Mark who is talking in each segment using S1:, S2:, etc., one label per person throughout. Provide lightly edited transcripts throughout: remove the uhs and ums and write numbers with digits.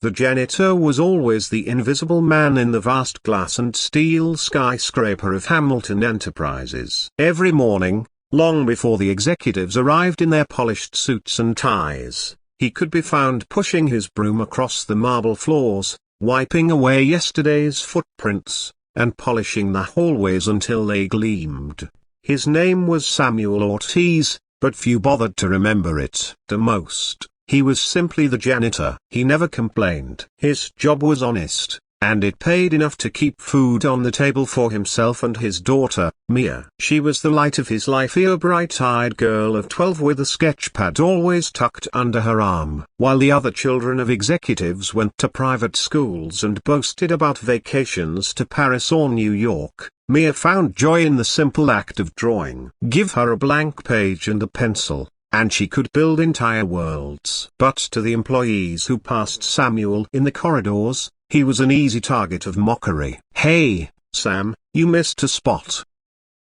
S1: The janitor was always the invisible man in the vast glass and steel skyscraper of Hamilton Enterprises. Every morning, long before the executives arrived in their polished suits and ties, he could be found pushing his broom across the marble floors, wiping away yesterday's footprints, and polishing the hallways until they gleamed. His name was Samuel Ortiz, but few bothered to remember it. The most, he was simply the janitor. He never complained. His job was honest, and it paid enough to keep food on the table for himself and his daughter, Mia. She was the light of his life, a bright-eyed girl of 12 with a sketchpad always tucked under her arm. While the other children of executives went to private schools and boasted about vacations to Paris or New York, Mia found joy in the simple act of drawing. Give her a blank page and a pencil, and she could build entire worlds. But to the employees who passed Samuel in the corridors, he was an easy target of mockery. "Hey, Sam, you missed a spot."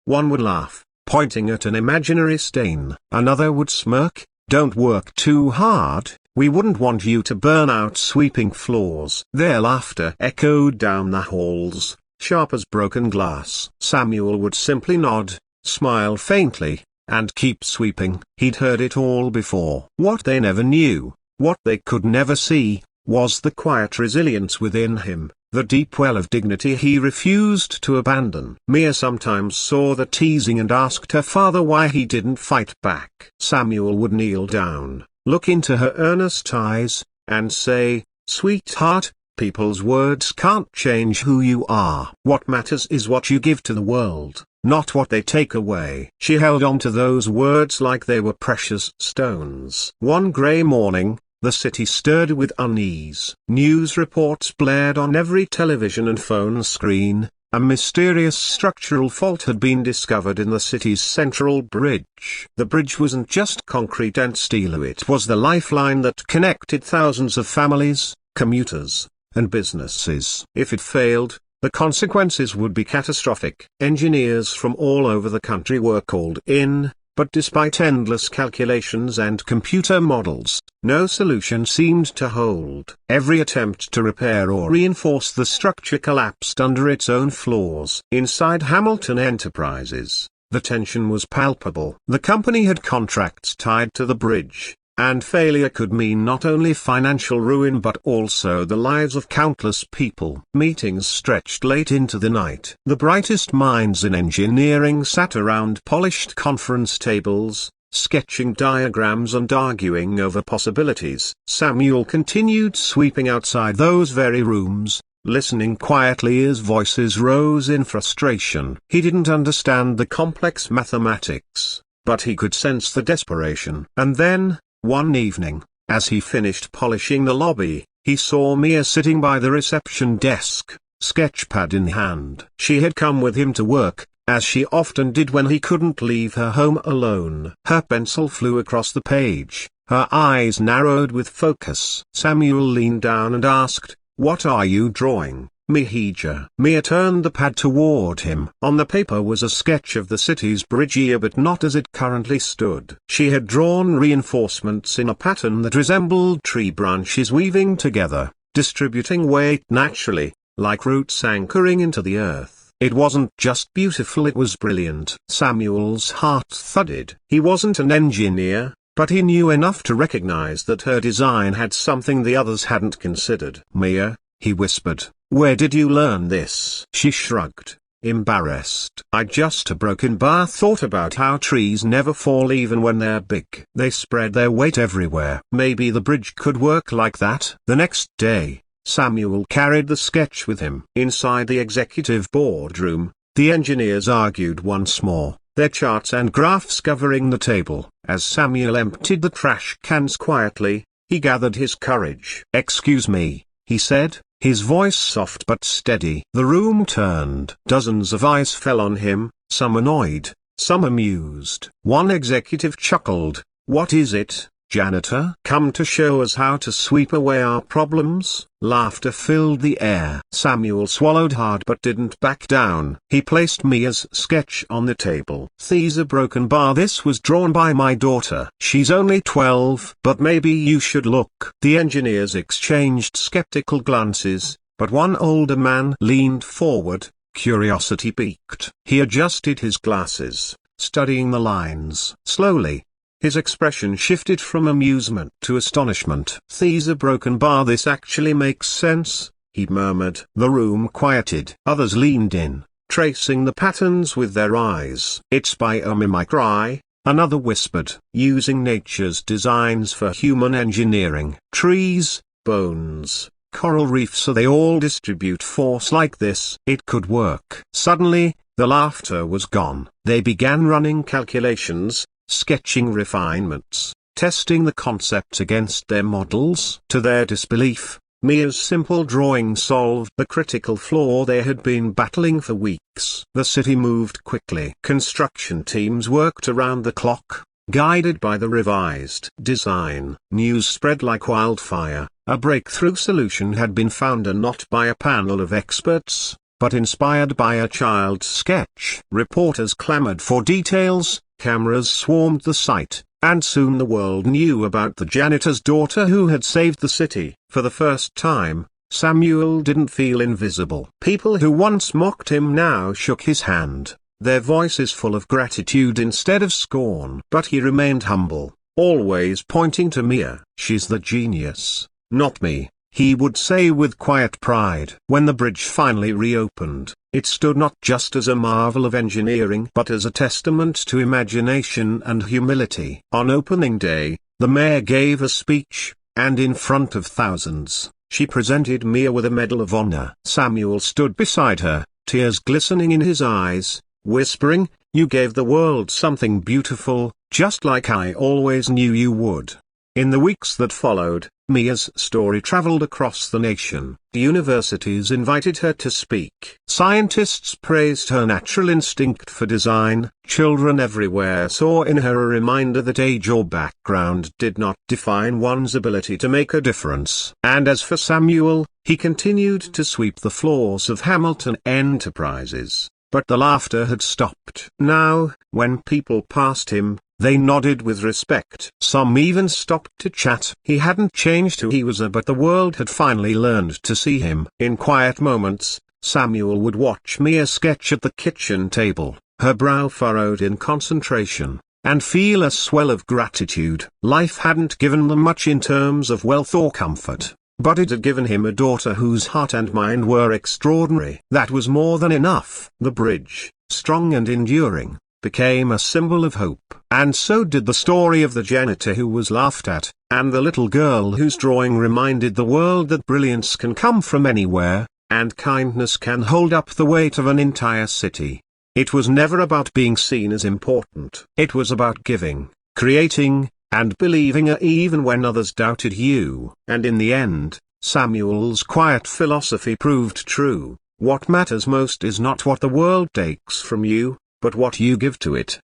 S1: One would laugh, pointing at an imaginary stain. Another would smirk, "Don't work too hard, we wouldn't want you to burn out sweeping floors." Their laughter echoed down the halls, sharp as broken glass. Samuel would simply nod, smile faintly, and keep sweeping. He'd heard it all before. What they never knew, what they could never see, was the quiet resilience within him, the deep well of dignity he refused to abandon. Mia sometimes saw the teasing and asked her father why he didn't fight back. Samuel would kneel down, look into her earnest eyes, and say, "Sweetheart, people's words can't change who you are. What matters is what you give to the world, not what they take away." She held on to those words like they were precious stones. One gray morning, the city stirred with unease. News reports blared on every television and phone screen. A mysterious structural fault had been discovered in the city's central bridge. The bridge wasn't just concrete and steel, it was the lifeline that connected thousands of families, commuters, and businesses. If it failed, the consequences would be catastrophic. Engineers from all over the country were called in, but despite endless calculations and computer models, no solution seemed to hold. Every attempt to repair or reinforce the structure collapsed under its own flaws. Inside Hamilton Enterprises, the tension was palpable. The company had contracts tied to the bridge, and failure could mean not only financial ruin but also the lives of countless people. Meetings stretched late into the night. The brightest minds in engineering sat around polished conference tables, sketching diagrams and arguing over possibilities. Samuel continued sweeping outside those very rooms, listening quietly as voices rose in frustration. He didn't understand the complex mathematics, but he could sense the desperation. And then, one evening, as he finished polishing the lobby, he saw Mia sitting by the reception desk, sketchpad in hand. She had come with him to work, as she often did when he couldn't leave her home alone. Her pencil flew across the page, her eyes narrowed with focus. Samuel leaned down and asked, "What are you drawing, Mihija?" Mia turned the pad toward him. On the paper was a sketch of the city's bridge, but not as it currently stood. She had drawn reinforcements in a pattern that resembled tree branches weaving together, distributing weight naturally, like roots anchoring into the earth. It wasn't just beautiful, it was brilliant. Samuel's heart thudded. He wasn't an engineer, but he knew enough to recognize that her design had something the others hadn't considered. "Mia," he whispered, "where did you learn this?" She shrugged, embarrassed. "I just a broken bar thought about how trees never fall even when they're big. They spread their weight everywhere. Maybe the bridge could work like that." The next day, Samuel carried the sketch with him. Inside the executive boardroom, the engineers argued once more, their charts and graphs covering the table. As Samuel emptied the trash cans quietly, he gathered his courage. "Excuse me," he said, his voice soft but steady. The room turned. Dozens of eyes fell on him, some annoyed, some amused. One executive chuckled. "What is it, Janitor, come to show us how to sweep away our problems? Laughter filled the air. Samuel swallowed hard but didn't back down. He placed Mia's sketch on the table. "There's a broken bar. This was drawn by my daughter. She's only 12, but maybe you should look." The engineers exchanged skeptical glances, but one older man leaned forward, curiosity piqued. He adjusted his glasses, studying the lines. Slowly, his expression shifted from amusement to astonishment. "There's a broken bar. This actually makes sense," he murmured. The room quieted. Others leaned in, tracing the patterns with their eyes. "It's biomimicry," another whispered. "Using nature's designs for human engineering. Trees, bones, coral reefs, so they all distribute force like this. It could work." Suddenly, the laughter was gone. They began running calculations, sketching refinements, testing the concepts against their models. To their disbelief, Mia's simple drawing solved the critical flaw they had been battling for weeks. The city moved quickly. Construction teams worked around the clock, guided by the revised design. News spread like wildfire. A breakthrough solution had been found, and not by a panel of experts, but inspired by a child's sketch. Reporters clamored for details, cameras swarmed the site, and soon the world knew about the janitor's daughter who had saved the city. For the first time, Samuel didn't feel invisible. People who once mocked him now shook his hand, their voices full of gratitude instead of scorn. But he remained humble, always pointing to Mia. "She's the genius, not me," he would say with quiet pride. When the bridge finally reopened, it stood not just as a marvel of engineering but as a testament to imagination and humility. On opening day, the mayor gave a speech, and in front of thousands, she presented Mia with a Medal of Honor. Samuel stood beside her, tears glistening in his eyes, whispering, "You gave the world something beautiful, just like I always knew you would." In the weeks that followed, Mia's story traveled across the nation. Universities invited her to speak. Scientists praised her natural instinct for design. Children everywhere saw in her a reminder that age or background did not define one's ability to make a difference. And as for Samuel, he continued to sweep the floors of Hamilton Enterprises. But the laughter had stopped. Now, when people passed him, they nodded with respect. Some even stopped to chat. He hadn't changed who he was, but the world had finally learned to see him. In quiet moments, Samuel would watch Mia sketch at the kitchen table, her brow furrowed in concentration, and feel a swell of gratitude. Life hadn't given them much in terms of wealth or comfort, but it had given him a daughter whose heart and mind were extraordinary. That was more than enough. The bridge, strong and enduring, became a symbol of hope. And so did the story of the janitor who was laughed at, and the little girl whose drawing reminded the world that brilliance can come from anywhere, and kindness can hold up the weight of an entire city. It was never about being seen as important. It was about giving, creating, and believing even when others doubted you. And in the end, Samuel's quiet philosophy proved true. What matters most is not what the world takes from you, but what you give to it.